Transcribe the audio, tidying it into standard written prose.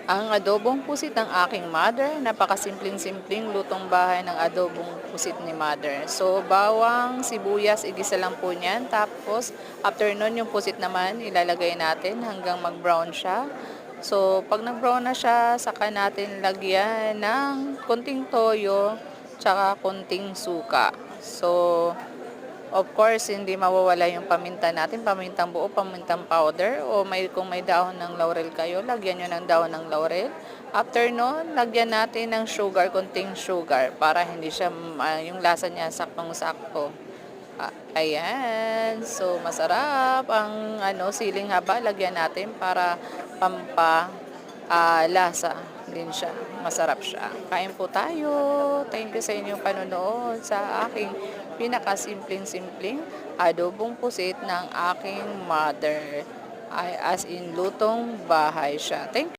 Ang adobong pusit ng aking mother, napakasimpleng-simpleng lutong bahay ng adobong pusit ni mother. So, bawang, sibuyas, igisa lang po niyan. Tapos, after nun, yung pusit naman, ilalagay natin hanggang mag-brown siya. So, pag nag-brown na siya, saka natin lagyan ng konting toyo, tsaka konting suka. So, of course, hindi mawawala yung paminta natin, pamintang buo, pamintang powder, o kung may dahon ng laurel kayo, lagyan nyo ng dahon ng laurel. After nun, lagyan natin ng sugar, konting sugar, para hindi siya, yung lasa niya saktong-sakto. Ayan, so masarap ang siling haba, lagyan natin para lasa din siya. Masarap siya. Kain po tayo. Thank you sa inyong panonood sa aking pinakasimpleng-simpleng adobong pusit ng aking mother. Ay, as in lutong bahay siya. Thank